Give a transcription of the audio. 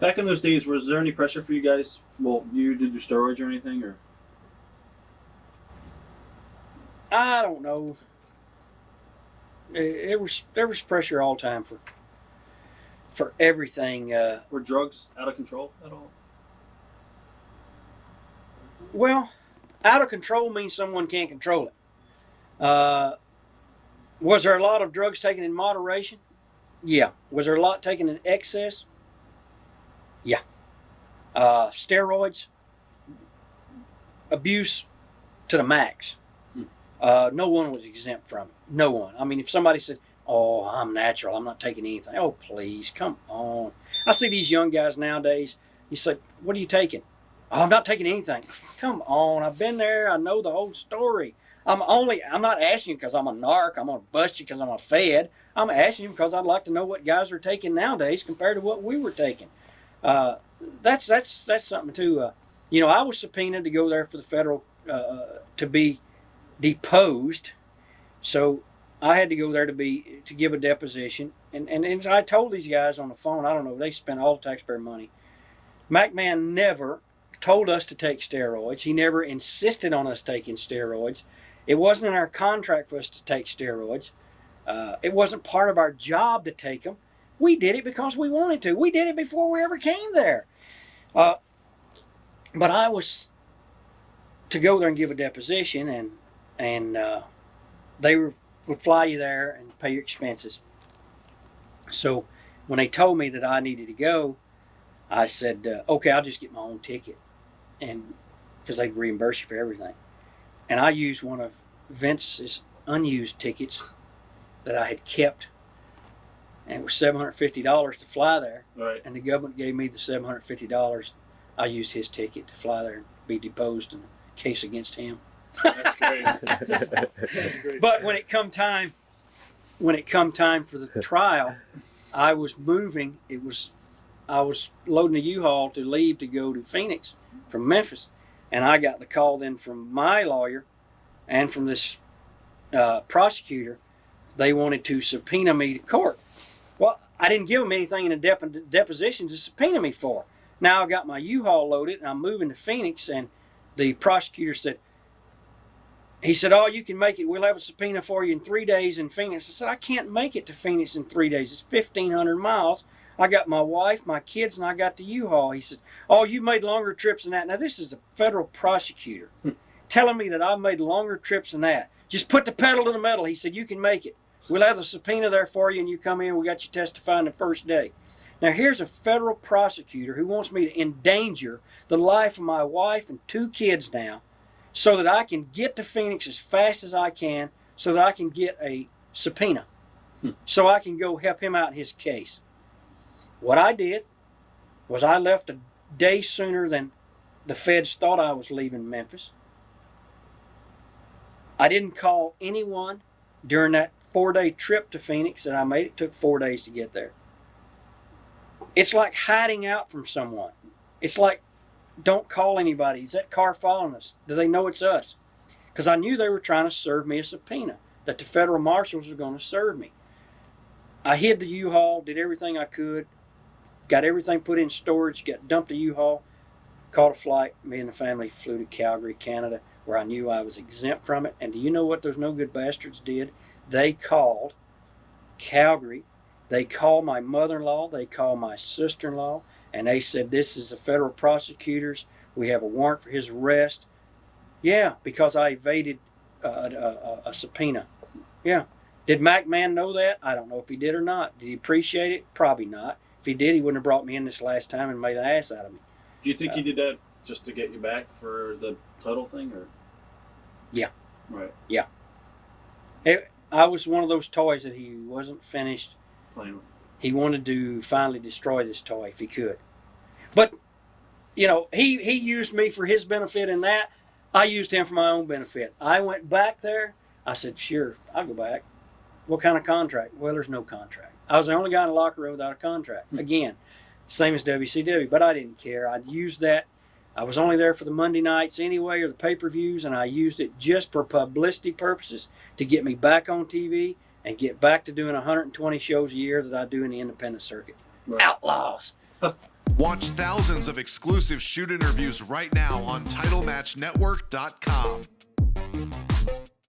Back in those days, was there any pressure for you guys? Well, you did your steroids or anything, or? I don't know. There was pressure all the time for everything. Were drugs out of control at all? Well, out of control means someone can't control it. Was there a lot of drugs taken in moderation? Yeah. Was there a lot taken in excess? Yeah. Steroids, abuse to the max. No one was exempt from it. No one. I mean, if somebody said, "Oh, I'm natural, I'm not taking anything," oh, please, come on. I see these young guys nowadays. You say, "What are you taking?" "Oh, I'm not taking anything." Come on, I've been there. I know the whole story. I'm not asking you because I'm a narc. I'm gonna bust you because I'm a fed. I'm asking you because I'd like to know what guys are taking nowadays compared to what we were taking. That's something too. I was subpoenaed to go there for the federal to be deposed, so I had to go there to give a deposition. And I told these guys on the phone, I don't know, they spent all the taxpayer money. McMahon never told us to take steroids. He never insisted on us taking steroids. It wasn't in our contract for us to take steroids. It wasn't part of our job to take them. We did it because we wanted to. We did it before we ever came there. But I was to go there and give a deposition, and they would fly you there and pay your expenses. So when they told me that I needed to go, I said, okay, I'll just get my own ticket, and because they'd reimburse you for everything. And I used one of Vince's unused tickets that I had kept, and it was $750 to fly there. Right. And the government gave me the $750. I used his ticket to fly there and be deposed in a case against him. That's great. That's great. But when it come time for the trial, I was moving. I was loading a U-Haul to leave to go to Phoenix from Memphis, and I got the call then from my lawyer and from this prosecutor. They wanted to subpoena me to court. Well, I didn't give them anything in a deposition to subpoena me for. Now I got my U-Haul loaded and I'm moving to Phoenix, and the prosecutor said, "Oh, you can make it. We'll have a subpoena for you in 3 days in Phoenix." I said, "I can't make it to Phoenix in 3 days. It's 1,500 miles. I got my wife, my kids, and I got the U-Haul." He says, "Oh, you made longer trips than that." Now, this is a federal prosecutor telling me that I've made longer trips than that. Just put the pedal to the metal. He said, "You can make it. We'll have the subpoena there for you, and you come in. We got you testifying the first day." Now, here's a federal prosecutor who wants me to endanger the life of my wife and 2 kids now, so that I can get to Phoenix as fast as I can, so that I can get a subpoena, so I can go help him out in his case. What I did was I left a day sooner than the feds thought I was leaving Memphis. I didn't call anyone during that 4-day trip to Phoenix that I made. It took 4 days to get there. It's like hiding out from someone. It's like, don't call anybody. Is that car following us? Do they know it's us? Because I knew they were trying to serve me a subpoena, that the federal marshals were going to serve me. I hid the U-Haul, did everything I could, got everything put in storage, dumped the U-Haul, caught a flight. Me and the family flew to Calgary, Canada, where I knew I was exempt from it. And do you know what those no good bastards did? They called Calgary. They called my mother-in-law. They called my sister-in-law. And they said, "This is the federal prosecutors. We have a warrant for his arrest." Yeah, because I evaded a subpoena. Yeah. Did McMahon know that? I don't know if he did or not. Did he appreciate it? Probably not. If he did, he wouldn't have brought me in this last time and made an ass out of me. Do you think he did that just to get you back for the title thing, or? Yeah. Right. Yeah. I was one of those toys that he wasn't finished playing with. He wanted to finally destroy this toy if he could. But, he used me for his benefit in that. I used him for my own benefit. I went back there. I said, "Sure, I'll go back." "What kind of contract?" "Well, there's no contract." I was the only guy in the locker room without a contract. Again, same as WCW, but I didn't care. I'd used that. I was only there for the Monday nights anyway, or the pay-per-views, and I used it just for publicity purposes to get me back on TV and get back to doing 120 shows a year that I do in the independent circuit. Right. Outlaws. Watch thousands of exclusive shoot interviews right now on TitleMatchNetwork.com.